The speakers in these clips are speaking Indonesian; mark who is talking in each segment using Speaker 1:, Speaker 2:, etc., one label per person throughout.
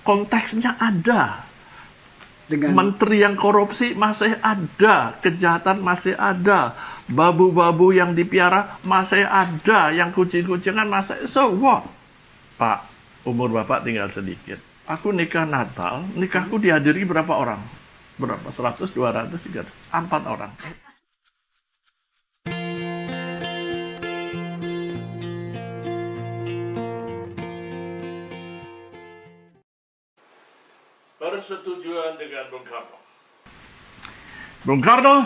Speaker 1: konteksnya ada.
Speaker 2: Dengan
Speaker 1: Menteri yang korupsi masih ada, kejahatan masih ada, babu-babu yang dipiara masih ada, yang kucing-kucingan masih. So what? Pak, umur Bapak tinggal sedikit. Aku nikah Natal, nikahku dihadiri berapa orang? Berapa? 100, 200, 300, 4 orang. Persetujuan dengan Bung Karno. Bung Karno,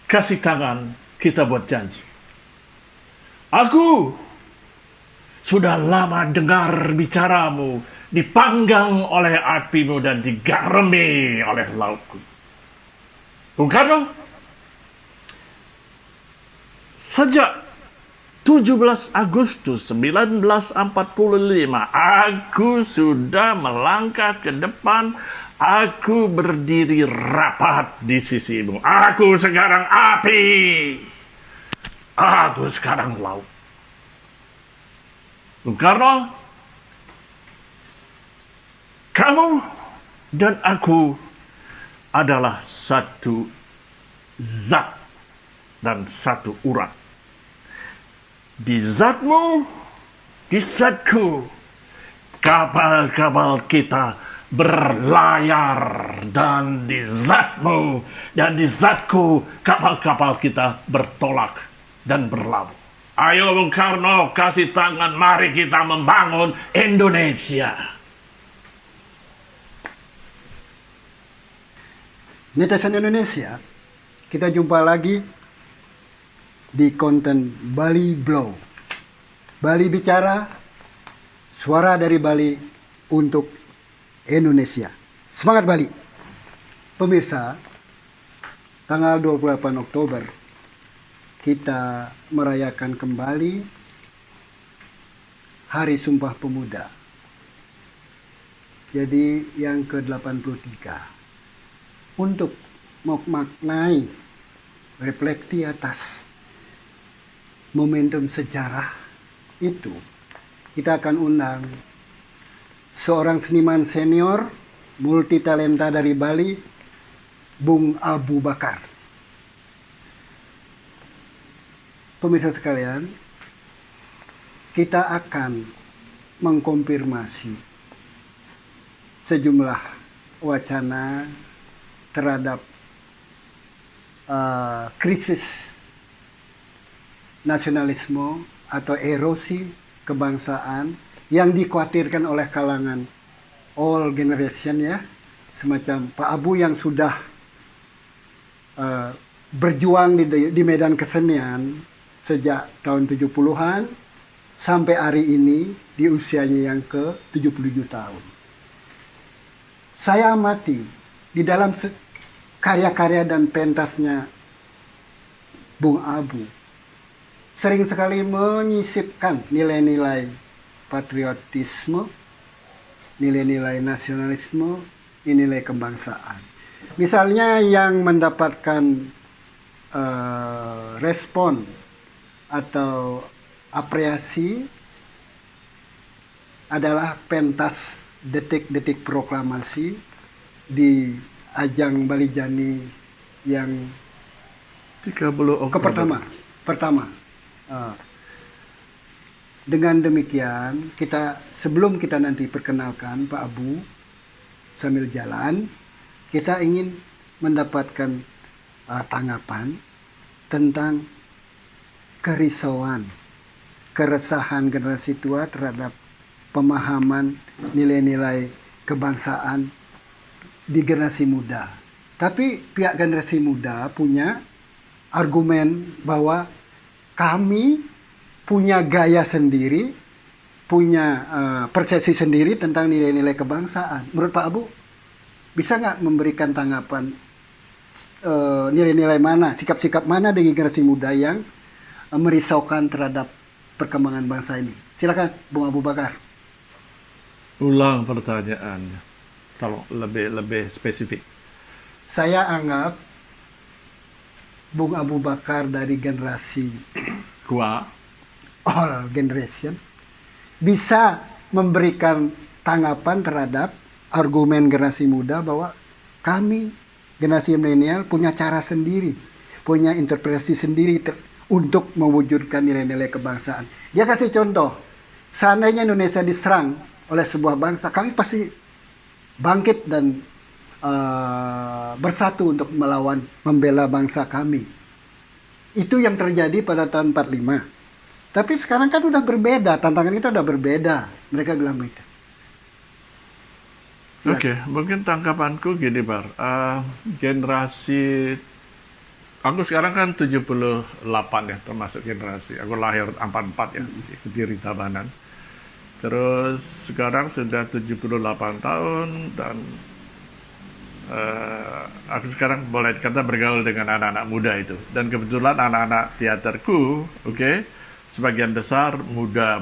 Speaker 1: kasih tangan, kita buat janji. Aku sudah lama dengar bicaramu, dipanggang oleh apimu dan digaremi oleh lautku. Bung Karno, sejak 17 Agustus 1945, aku sudah melangkah ke depan. Aku berdiri rapat di sisimu. Aku sekarang api. Aku sekarang laut. Bung Karno, kamu dan aku adalah satu zat dan satu urat. Di zatmu, di zatku, kapal-kapal kita berlayar, dan di zatmu dan di zatku, kapal-kapal kita bertolak dan berlabuh. Ayo Bung Karno, kasih tangan, mari kita membangun Indonesia.
Speaker 2: netizen Indonesia, kita jumpa lagi di konten Bali Blow. Bali bicara, suara dari Bali untuk Indonesia. Semangat Bali. Pemirsa, tanggal 28 Oktober kita merayakan kembali Hari Sumpah Pemuda. Jadi yang ke-83. Untuk memaknai, refleksi atas momentum sejarah itu, kita akan undang seorang seniman senior multitalenta dari Bali, Bung Abu Bakar. Pemirsa sekalian, kita akan mengkonfirmasi sejumlah wacana terhadap krisis nasionalisme atau erosi kebangsaan yang dikhawatirkan oleh kalangan all generation, ya, semacam Pak Abu yang sudah berjuang di medan kesenian sejak tahun 70-an sampai hari ini di usianya yang ke-77 tahun. Saya amati di dalam karya-karya dan pentasnya Bung Abu sering sekali menyisipkan nilai-nilai patriotisme, nilai-nilai nasionalisme, nilai kebangsaan. Misalnya yang mendapatkan respon atau apresiasi adalah pentas detik-detik proklamasi di ajang Balijani yang
Speaker 1: 30 Oktober.
Speaker 2: Pertama. Dengan demikian, sebelum kita nanti perkenalkan Pak Abu sambil jalan, kita ingin mendapatkan tanggapan tentang kerisauan, keresahan generasi tua terhadap pemahaman nilai-nilai kebangsaan di generasi muda. Tapi pihak generasi muda punya argumen bahwa kami punya gaya sendiri, punya persepsi sendiri tentang nilai-nilai kebangsaan. Menurut Pak Abu, bisa nggak memberikan tanggapan nilai-nilai mana, sikap-sikap mana dari generasi muda yang merisaukan terhadap perkembangan bangsa ini? Silakan, Bung Abu Bakar.
Speaker 1: Ulang pertanyaannya, kalau lebih spesifik.
Speaker 2: Saya anggap Bung Abu Bakar dari generasi
Speaker 1: Gua
Speaker 2: all generation bisa memberikan tanggapan terhadap argumen generasi muda bahwa kami generasi milenial punya cara sendiri, punya interpretasi sendiri untuk mewujudkan nilai-nilai kebangsaan. Dia kasih contoh, seandainya Indonesia diserang oleh sebuah bangsa, kami pasti bangkit dan bersatu untuk melawan, membela bangsa kami. Itu yang terjadi pada tahun 45. Tapi sekarang kan udah berbeda, tantangan kita udah berbeda. Mereka bilang begitu.
Speaker 1: Oke, mungkin tanggapanku gini, Bar. Generasi, aku sekarang kan 78 ya, termasuk generasi. Aku lahir 44 ya, di Ritabanan. Terus sekarang sudah 78 tahun, dan aku sekarang boleh kata bergaul dengan anak-anak muda itu. Dan kebetulan anak-anak teaterku, sebagian besar muda.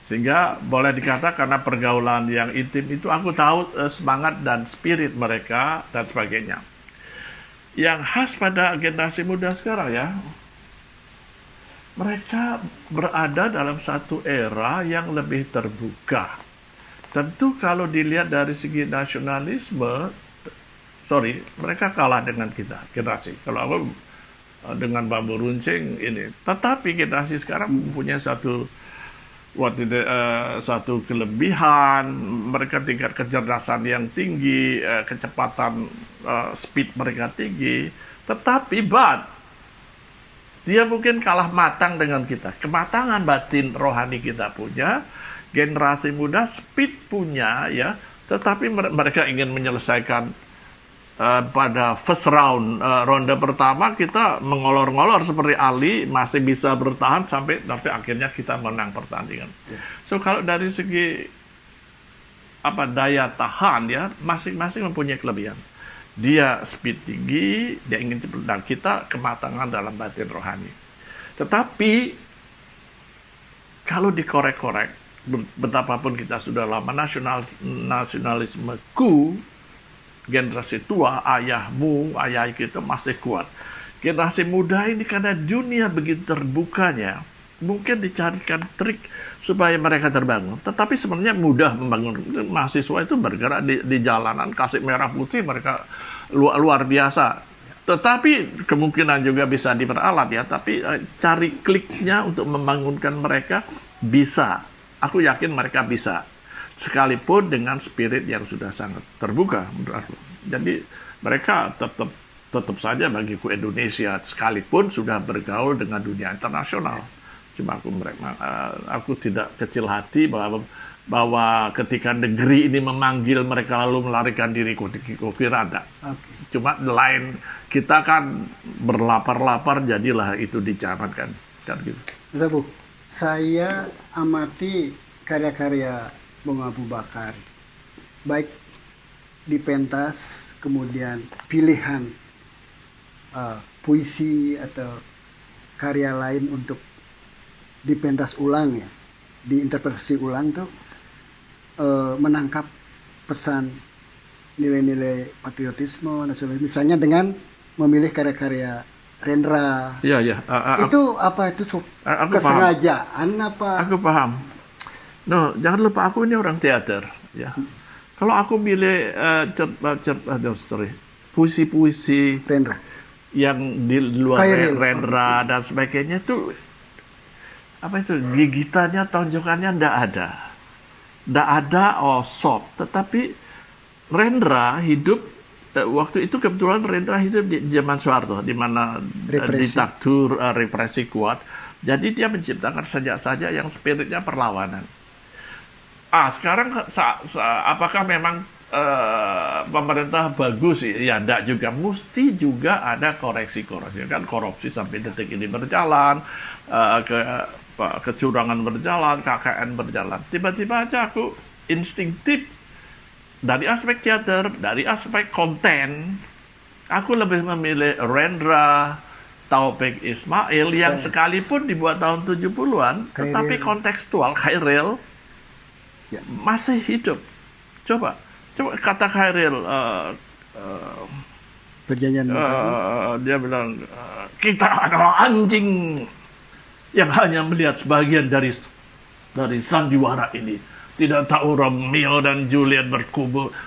Speaker 1: Sehingga boleh dikata karena pergaulan yang intim itu aku tahu semangat dan spirit mereka dan sebagainya. Yang khas pada generasi muda sekarang ya, mereka berada dalam satu era yang lebih terbuka. Tentu kalau dilihat dari segi nasionalisme, mereka kalah dengan kita, generasi. Kalau aku dengan bambu runcing ini. Tetapi generasi sekarang mempunyai satu kelebihan, mereka tingkat kecerdasan yang tinggi, kecepatan speed mereka tinggi, tetapi dia mungkin kalah matang dengan kita. Kematangan batin rohani kita punya, generasi muda speed punya ya, tetapi mereka ingin menyelesaikan pada first round, ronde pertama kita mengolor-ngolor seperti Ali, masih bisa bertahan sampai akhirnya kita menang pertandingan. So kalau dari segi daya tahan ya, masing-masing mempunyai kelebihan. Dia speed tinggi, dia ingin cepat, dan kita kematangan dalam batin rohani. Tetapi kalau dikorek-korek, betapapun kita sudah lama nasionalismeku, generasi tua, ayah kita masih kuat. Generasi muda ini karena dunia begitu terbukanya, mungkin dicarikan trik supaya mereka terbangun. Tetapi sebenarnya mudah membangun. Mahasiswa itu bergerak di jalanan, kasih merah putih, mereka luar biasa. Tetapi kemungkinan juga bisa diperalat ya, tapi cari kliknya untuk membangunkan mereka bisa. Aku yakin mereka bisa. Sekalipun dengan spirit yang sudah sangat terbuka menurut aku. Jadi mereka tetap saja bagiku Indonesia, sekalipun sudah bergaul dengan dunia internasional. Cuma aku tidak kecil hati bahwa ketika negeri ini memanggil mereka lalu melarikan diri, kukira ada. Cuma lain, kita kan berlapar-lapar, jadilah itu dicamatkan. Kan gitu.
Speaker 2: Bu, saya amati karya-karya Bung Abu Bakar, baik di pentas, kemudian pilihan puisi atau karya lain untuk dipentas ulang ya, diinterpretasi ulang tuh menangkap pesan nilai-nilai patriotisme, nasionalisme, misalnya dengan memilih karya-karya Rendra.
Speaker 1: Iya.
Speaker 2: Itu apa itu kesengajaan
Speaker 1: paham.
Speaker 2: apa?
Speaker 1: Aku paham. No, jangan lupa aku ini orang teater, ya. Kalau aku milih puisi-puisi
Speaker 2: Rendra
Speaker 1: yang di luar Rendra dan sebagainya itu gigitannya, tonjokannya ndak ada soft. Tetapi Rendra hidup waktu itu, kebetulan Rendra hidup di zaman Soeharto, di mana diktator represi kuat. Jadi dia menciptakan saja yang spiritnya perlawanan. Sekarang apakah memang pemerintah bagus? Ya, enggak juga. Mesti juga ada koreksi-koreksi. Kan korupsi sampai detik ini berjalan, kecurangan berjalan, KKN berjalan. Tiba-tiba aja aku instinktif dari aspek teater, dari aspek konten, aku lebih memilih Rendra, Taufik Ismail yang sekalipun dibuat tahun 70-an, tetapi kontekstual, Khairil masih hidup. Coba kata Khairil,
Speaker 2: perjanjian
Speaker 1: dia bilang kita adalah anjing yang hanya melihat sebagian dari sandiwara ini. tidak tahu Romeo dan Juliet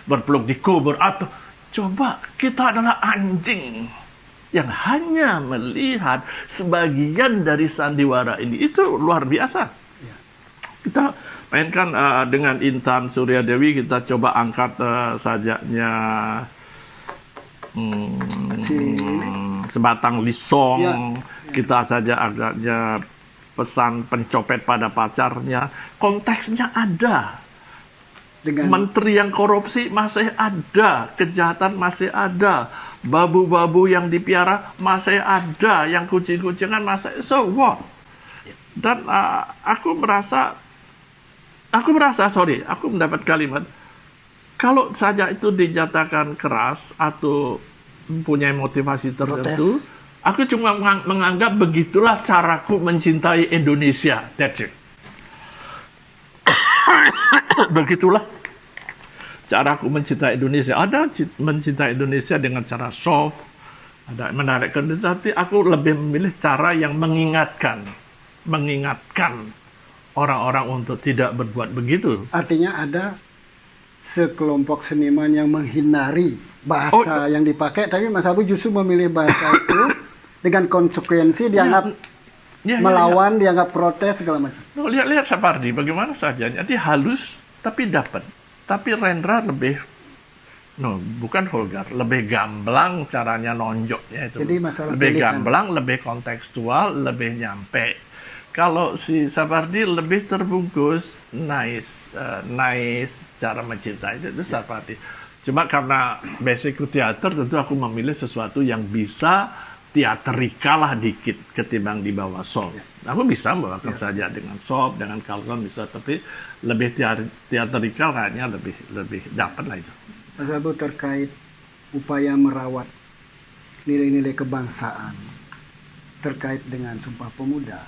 Speaker 1: berpeluk di kubur, atau coba kita adalah anjing yang hanya melihat sebagian dari sandiwara ini. Itu luar biasa. Kita mainkan dengan Intan Suryadewi, kita coba angkat sajaknya Sebatang Lisong. Kita saja agaknya pesan pencopet pada pacarnya. Konteksnya ada. Menteri yang korupsi masih ada, kejahatan masih ada, babu-babu yang dipiara masih ada, yang kucing-kucingan masih, so what? Dan aku mendapat kalimat, kalau saja itu dinyatakan keras atau punya motivasi tertentu, aku cuma menganggap begitulah caraku mencintai Indonesia, that's it. Begitulah caraku mencintai Indonesia. Ada mencintai Indonesia dengan cara soft, ada menarikkan, tapi aku lebih memilih cara yang mengingatkan orang-orang untuk tidak berbuat begitu.
Speaker 2: Artinya ada sekelompok seniman yang menghindari bahasa yang dipakai, tapi Mas Abu justru memilih bahasa itu dengan konsekuensi dianggap melawan, dianggap protes segala macam.
Speaker 1: Lihat Sapardi bagaimana saja. Dia halus tapi dapat. Tapi Rendra bukan vulgar, lebih gamblang caranya nonjoknya itu.
Speaker 2: Jadi masalah
Speaker 1: lebih
Speaker 2: pilihan.
Speaker 1: Gamblang, lebih kontekstual, lebih nyampe. Kalau si Sapardi lebih terbungkus, nice cara mencintai itu Sapardi. Cuma karena basicku teater, tentu aku memilih sesuatu yang bisa teaterikal lah dikit ketimbang di bawah soft. Aku bisa membawakan saja dengan soft, dengan kalkon bisa, tapi lebih teaterikal kayaknya lebih dapat lah itu.
Speaker 2: Mas Abu, terkait upaya merawat nilai-nilai kebangsaan terkait dengan Sumpah Pemuda,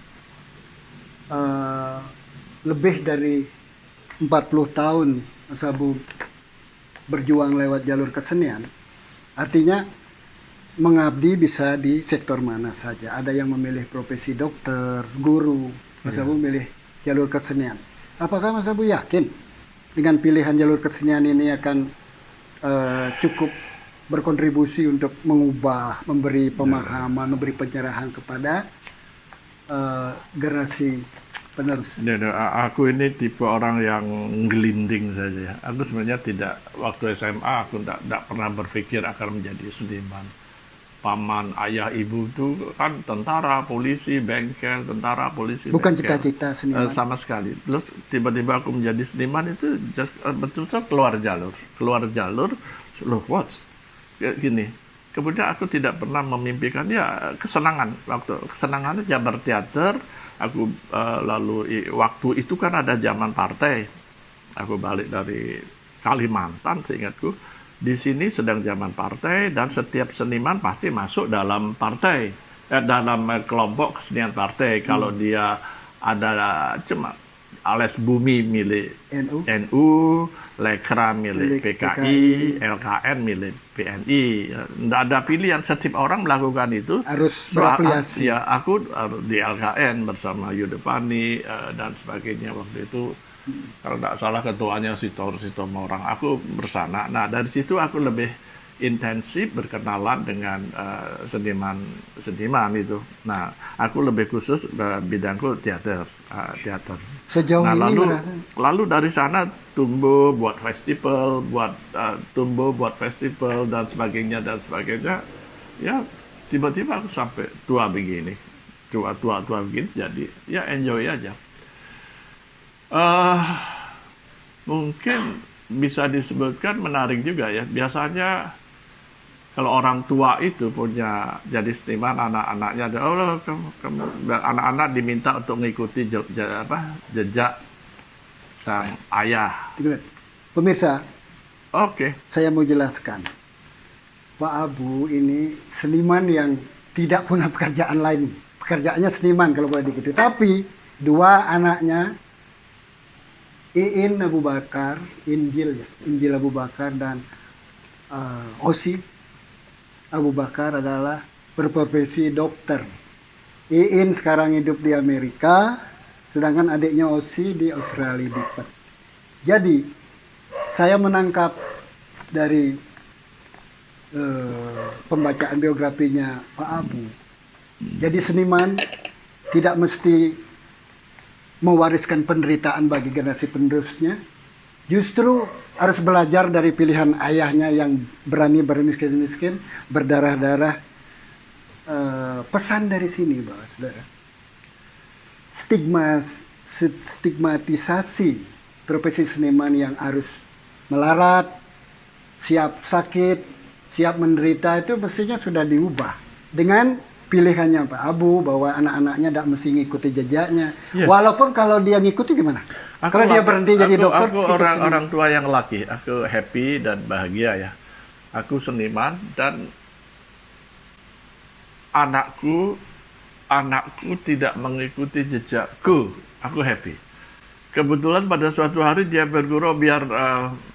Speaker 2: lebih dari 40 tahun Mas Abu berjuang lewat jalur kesenian, artinya mengabdi bisa di sektor mana saja. Ada yang memilih profesi dokter, guru, Mas Abu memilih jalur kesenian. Apakah Mas Abu yakin dengan pilihan jalur kesenian ini akan cukup berkontribusi untuk mengubah, memberi pemahaman, memberi pencerahan kepada generasi penerus?
Speaker 1: Aku ini tipe orang yang gelinding saja. Aku sebenarnya tidak, waktu SMA aku tidak pernah berpikir akan menjadi seniman. Paman, ayah, ibu itu kan tentara, polisi, bengkel, tentara, polisi,
Speaker 2: bukan
Speaker 1: bengkel.
Speaker 2: cita-cita seniman
Speaker 1: sama sekali. Terus tiba-tiba aku menjadi seniman itu betul-betul keluar jalur, loh what's gini. Kemudian aku tidak pernah memimpikan kesenangan. Kesenangannya ya berteater. Aku lalu waktu itu kan ada zaman partai. Aku balik dari Kalimantan seingatku. Di sini sedang zaman partai dan setiap seniman pasti masuk dalam partai, dalam kelompok kesenian partai. Kalau dia ada cuma Ales Bumi milik NU, Lekra milik PKI, LKN milik PNI. Tidak ada pilihan, setiap orang melakukan itu.
Speaker 2: Harus berafiliasi.
Speaker 1: Ya, aku di LKN bersama Yudepani dan sebagainya waktu itu. Kalau tidak salah ketuanya Sito Morang, aku bersana. Nah, dari situ aku lebih intensif berkenalan dengan seniman itu. Nah, aku lebih khusus bidangku teater.
Speaker 2: Sejauh ini
Speaker 1: lalu dari sana tumbuh buat festival, buat festival dan sebagainya. Ya, tiba-tiba aku sampai tua begini, jadi ya enjoy aja. Mungkin bisa disebutkan menarik juga ya. Biasanya kalau orang tua itu punya jadi seniman, anak-anaknya anak-anak diminta untuk mengikuti jejak sang ayah.
Speaker 2: Pemirsa,
Speaker 1: saya
Speaker 2: mau jelaskan. Pak Abu ini seniman yang tidak punya pekerjaan lain. Pekerjaannya seniman kalau boleh dikit. Tapi dua anaknya, Iin Abu Bakar, Injil Abu Bakar dan Osi Abu Bakar adalah berprofesi dokter. Iin sekarang hidup di Amerika, sedangkan adiknya Osi di Australia, di Perth. Jadi saya menangkap dari pembacaan biografinya Pak Abu. Jadi seniman tidak mesti mewariskan penderitaan bagi generasi penerusnya. Justru harus belajar dari pilihan ayahnya yang berani bermiskin-miskin, berdarah-darah. Pesan dari sini, Bapak Saudara. Stigmatisasi profesi seniman yang harus melarat, siap sakit, siap menderita itu mestinya sudah diubah dengan pilihannya Pak Abu bahwa anak-anaknya tidak mesti ngikuti jejaknya.
Speaker 1: Yes.
Speaker 2: Walaupun kalau dia ngikuti gimana? Kalau dia berhenti jadi dokter,
Speaker 1: aku orang tua yang laki, aku happy dan bahagia ya. Aku seniman dan anakku tidak mengikuti jejakku. Aku happy. Kebetulan pada suatu hari dia bergurau, biar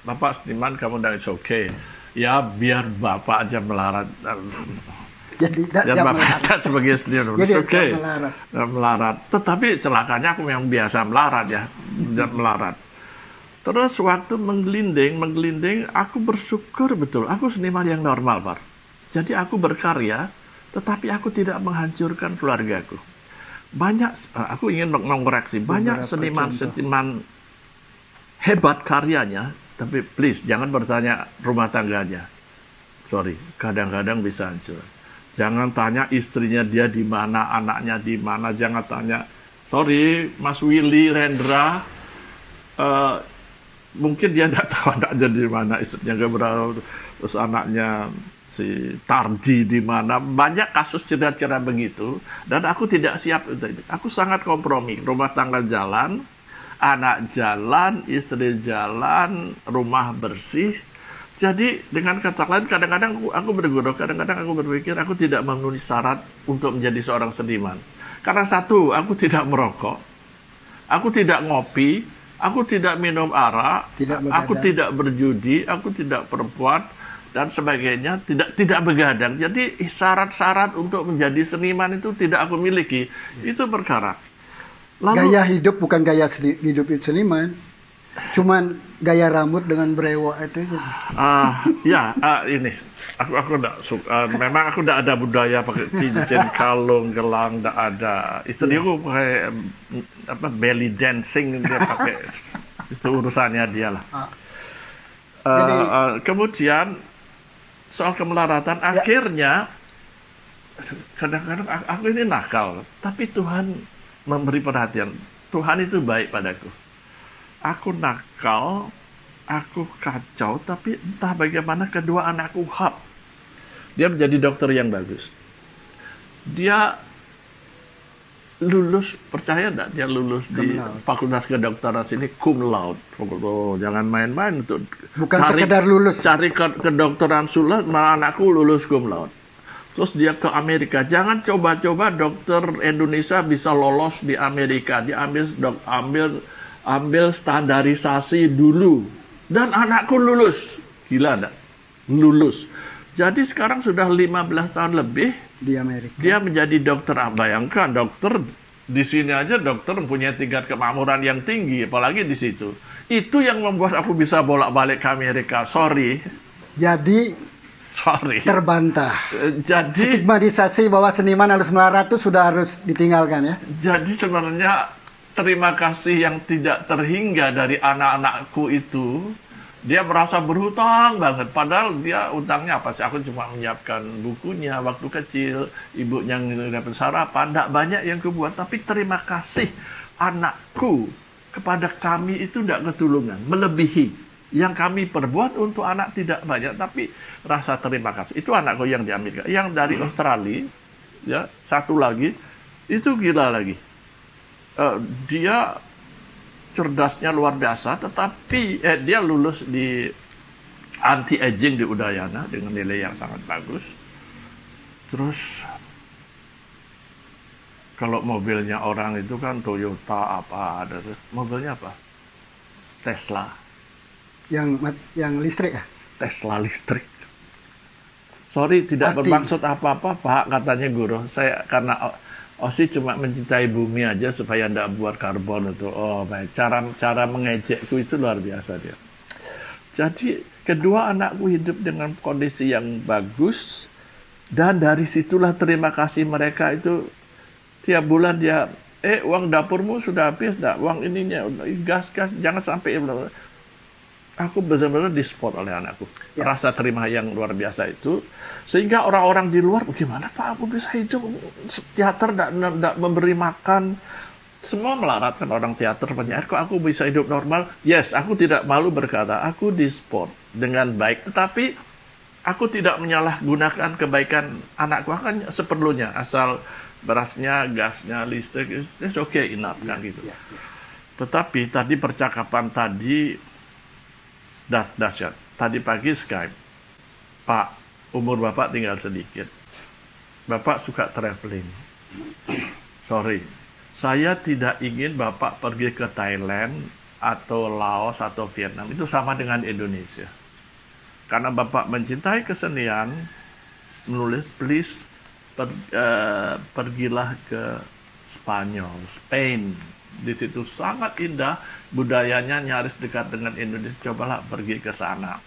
Speaker 1: Bapak seniman kamu dan it's okay. Ya biar Bapak aja melarat.
Speaker 2: Jadi tidak
Speaker 1: Bapak sebagai seniman,
Speaker 2: jadi
Speaker 1: it's okay.
Speaker 2: Melarat.
Speaker 1: Tetapi celakanya aku memang biasa melarat ya, dan melarat. Terus waktu menggelinding, aku bersyukur betul. Aku seniman yang normal, Pak. Jadi aku berkarya, tetapi aku tidak menghancurkan keluargaku. Aku ingin mengoreksi, banyak seniman hebat karyanya, tapi please jangan bertanya rumah tangganya. Sorry, kadang-kadang bisa hancur. Jangan tanya istrinya dia di mana, anaknya di mana. Jangan tanya, sorry Mas Willy Rendra, mungkin dia tidak tahu anaknya di mana, istrinya berapa, terus anaknya si Tardi di mana. Banyak kasus cerita-cerita begitu, dan aku tidak siap untuk itu. Aku sangat kompromi. Rumah tangga jalan, anak jalan, istri jalan, rumah bersih. Jadi dengan kata lain, kadang-kadang aku bergurau, kadang-kadang aku berpikir aku tidak memenuhi syarat untuk menjadi seorang seniman. Karena satu, aku tidak merokok, aku tidak ngopi, aku tidak minum arak, aku tidak berjudi, aku tidak perempuan, dan sebagainya, tidak begadang. Jadi syarat-syarat untuk menjadi seniman itu tidak aku miliki. Itu perkara.
Speaker 2: Gaya hidup bukan gaya hidup seniman. Cuman gaya rambut dengan brewok itu aja.
Speaker 1: Ini aku enggak suka. Memang aku enggak ada budaya pakai cincin, kalung, gelang, enggak ada. Istriku pakai belly dancing, dia pakai. Itu urusannya dia lah. Kemudian soal kemelaratan, akhirnya kadang-kadang aku ini nakal, tapi Tuhan memberi perhatian. Tuhan itu baik padaku. Aku nakal, aku kacau, tapi entah bagaimana kedua anakku hap. Dia menjadi dokter yang bagus. Dia lulus, percaya enggak? Dia lulus di Fakultas Kedokteran sini cum laude. Oh, jangan main-main untuk
Speaker 2: sekedar lulus.
Speaker 1: Cari kedokteran sulat, malah anakku lulus cum laude. Terus dia ke Amerika. Jangan coba-coba dokter Indonesia bisa lolos di Amerika. Dia ambil standarisasi dulu. Dan anakku lulus. Gila enggak? Lulus. Jadi sekarang sudah 15 tahun lebih
Speaker 2: di Amerika.
Speaker 1: Dia menjadi dokter. Bayangkan, dokter di sini aja dokter mempunyai tingkat kemakmuran yang tinggi, apalagi di situ. Itu yang membuat aku bisa bolak-balik ke Amerika. Sorry. Terbantah. Jadi
Speaker 2: stigmatisasi bahwa seniman harus melarat itu sudah harus ditinggalkan ya.
Speaker 1: Jadi sebenarnya terima kasih yang tidak terhingga dari anak-anakku itu. Dia merasa berhutang banget, padahal dia utangnya apa sih? Aku cuma menyiapkan bukunya waktu kecil, ibunya dapat sarapan, tidak banyak yang kubuat. Tapi terima kasih anakku kepada kami itu tidak ketulungan, melebihi. Yang kami perbuat untuk anak tidak banyak, tapi rasa terima kasih. Itu anakku yang di Amerika. Yang dari Australia, ya satu lagi, itu gila lagi. Dia cerdasnya luar biasa, tetapi dia lulus di anti-aging di Udayana dengan nilai yang sangat bagus. Terus kalau mobilnya orang itu kan Toyota apa ada, mobilnya apa? Tesla.
Speaker 2: Yang listrik ya?
Speaker 1: Tesla listrik. Sorry, tidak bermaksud apa-apa, Pak, katanya guru. Saya karena Osi cuma mencintai bumi aja supaya ndak buat karbon itu. Oh baik, cara mengejekku itu luar biasa dia. Jadi kedua anakku hidup dengan kondisi yang bagus, dan dari situlah terima kasih mereka itu tiap bulan dia, uang dapurmu sudah habis, dah uang ininya, gas jangan sampai. Aku benar-benar disport oleh anakku.
Speaker 2: Ya.
Speaker 1: Rasa terima yang luar biasa itu. Sehingga orang-orang di luar, bagaimana Pak aku bisa hidup teater, tidak memberi makan. Semua melaratkan orang teater, penyair. Kok aku bisa hidup normal? Yes, aku tidak malu berkata, aku disport dengan baik. Tetapi aku tidak menyalahgunakan kebaikan anakku. Kan seperlunya. Asal berasnya, gasnya, listrik, it's okay, enough. Kan gitu. Tetapi tadi percakapan tadi, dahsyat. Tadi pagi Skype, Pak, umur Bapak tinggal sedikit. Bapak suka traveling. Sorry, saya tidak ingin Bapak pergi ke Thailand atau Laos atau Vietnam. Itu sama dengan Indonesia. Karena Bapak mencintai kesenian, menulis, please pergilah ke Spanyol, Spain. Di situ sangat indah, budayanya nyaris dekat dengan Indonesia. Cobalah pergi ke sana.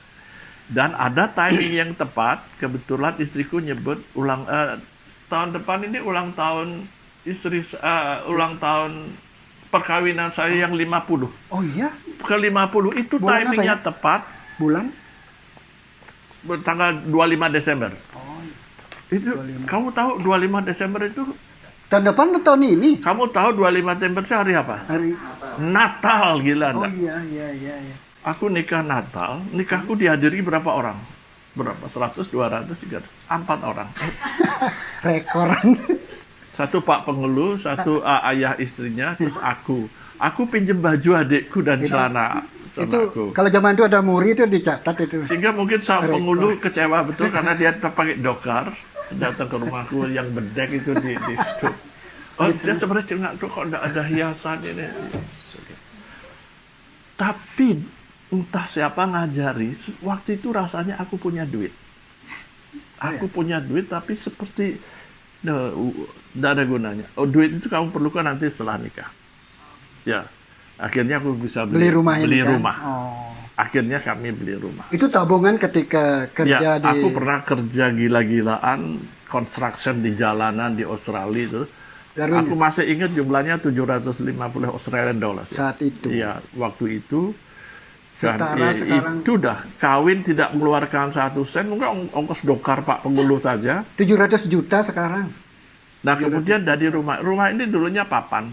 Speaker 1: Dan ada timing yang tepat. Kebetulan istriku nyebut tahun depan ini ulang tahun ulang tahun perkawinan saya yang 50.
Speaker 2: Oh iya?
Speaker 1: Ke 50 itu
Speaker 2: Bulan
Speaker 1: timingnya
Speaker 2: apa ya?
Speaker 1: tepat.
Speaker 2: Bulan?
Speaker 1: Tanggal 25 Desember.
Speaker 2: Oh,
Speaker 1: Itu
Speaker 2: 25.
Speaker 1: kamu tahu 25 Desember itu?
Speaker 2: tahun depan atau tahun ini?
Speaker 1: Kamu tahu 25 Desember itu hari apa?
Speaker 2: Hari.
Speaker 1: Natal, gila.
Speaker 2: Oh
Speaker 1: enggak?
Speaker 2: iya.
Speaker 1: Aku nikah Natal, nikahku dihadiri berapa orang? Berapa? 100, 200, 300, 4 orang.
Speaker 2: Rekoran.
Speaker 1: Satu Pak Pengeluh, satu ayah istrinya, terus aku. Aku pinjem baju adikku dan celana
Speaker 2: Itu
Speaker 1: aku.
Speaker 2: kalau zaman itu ada muri itu dicatat itu.
Speaker 1: Sehingga mungkin Pak Pengeluh kecewa betul karena dia tetap pakai dokar. Datang ke rumahku yang bedek itu di situ. Oh, dia sebenarnya cuma kok enggak ada hiasan ini. Tapi entah siapa ngajari, waktu itu rasanya aku punya duit. Aku punya duit tapi seperti tidak ada gunanya. Oh, duit itu kamu perlukan nanti setelah nikah. Ya, akhirnya aku bisa
Speaker 2: Beli rumah ini kan?
Speaker 1: rumah.
Speaker 2: Oh.
Speaker 1: Akhirnya kami beli rumah.
Speaker 2: Itu tabungan ketika kerja
Speaker 1: Ya,
Speaker 2: di.
Speaker 1: aku pernah kerja gila-gilaan, construction di jalanan di Australia itu.
Speaker 2: Darunya.
Speaker 1: Aku masih ingat jumlahnya 750 Australian dollars.
Speaker 2: Saat itu.
Speaker 1: Iya, waktu itu. Dan
Speaker 2: Setara sekarang.
Speaker 1: itu dah, kawin tidak mengeluarkan 1 sen, mungkin ongkos dokar Pak Pengeluh saja.
Speaker 2: 700 juta sekarang.
Speaker 1: Nah, kemudian dari rumah ini dulunya papan.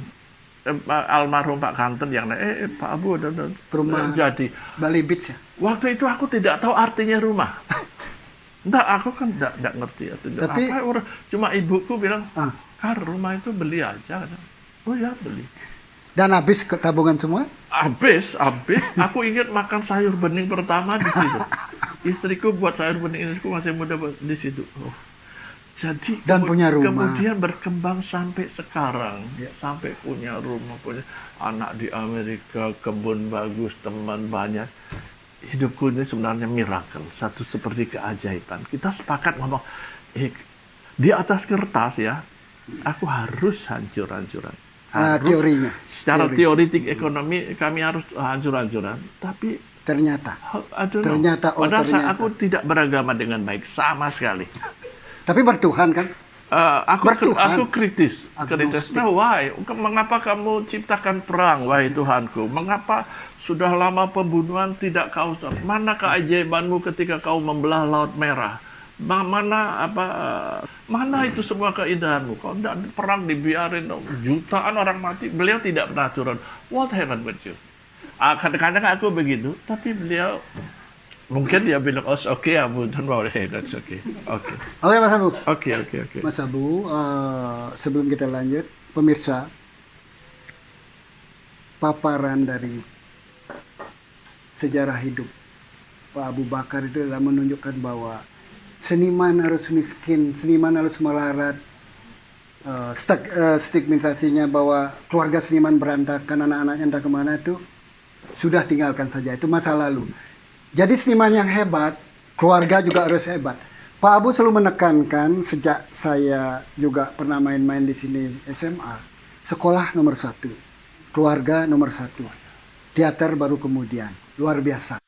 Speaker 1: Almarhum Pak Kanten yang Pak Abu
Speaker 2: Perumahan.
Speaker 1: jadi.
Speaker 2: Bali Beach ya.
Speaker 1: Waktu itu aku tidak tahu artinya rumah. Enggak, aku kan enggak ngerti artinya.
Speaker 2: Tapi-
Speaker 1: Apa, cuma ibuku bilang,
Speaker 2: Ah,
Speaker 1: rumah itu beli aja. Oh ya, beli.
Speaker 2: dan habis ke tabungan semua?
Speaker 1: Habis. Aku ingat makan sayur bening pertama di situ. Istriku buat sayur bening, istriku masih muda di situ. Oh. Jadi
Speaker 2: Dan punya rumah.
Speaker 1: kemudian berkembang sampai sekarang, sampai punya rumah, punya anak di Amerika, kebun bagus, teman banyak. Hidupku ini sebenarnya miracle, satu seperti keajaiban. Kita sepakat ngomong, di atas kertas ya, aku harus hancur-hancuran.
Speaker 2: Teorinya.
Speaker 1: Secara teoritik ekonomi kami harus hancur-hancuran, tapi
Speaker 2: Ternyata.
Speaker 1: I don't know.
Speaker 2: Ternyata,
Speaker 1: Padahal
Speaker 2: ternyata.
Speaker 1: aku tidak beragama dengan baik sama sekali.
Speaker 2: Tapi bertuhan kan? Bertuhan.
Speaker 1: Aku kritis.
Speaker 2: Agnostik.
Speaker 1: Nah, why? Mengapa kamu ciptakan perang, wahai Tuhanku? Mengapa sudah lama pembunuhan tidak kau? Mana keajaibanmu ketika kau membelah Laut Merah? Mana itu semua keindahanmu? Kau tidak perang dibiarin, jutaan orang mati. Beliau tidak pernah turun. What happened with you? Kadang-kadang aku begitu, tapi beliau mungkin dia bilang, oh, okay, Abu, don't worry, that's okay. Oke,
Speaker 2: Mas Abu.
Speaker 1: oke.
Speaker 2: Mas Abu, sebelum kita lanjut, pemirsa, paparan dari sejarah hidup Pak Abu Bakar itu adalah menunjukkan bahwa seniman harus miskin, seniman harus melarat. Stigmatisasinya bahwa keluarga seniman berantakan, anak-anaknya entah kemana itu sudah tinggalkan saja, itu masa lalu. Jadi seniman yang hebat, keluarga juga harus hebat. Pak Abu selalu menekankan sejak saya juga pernah main-main di sini SMA, sekolah nomor satu, keluarga nomor satu, teater baru kemudian. Luar biasa.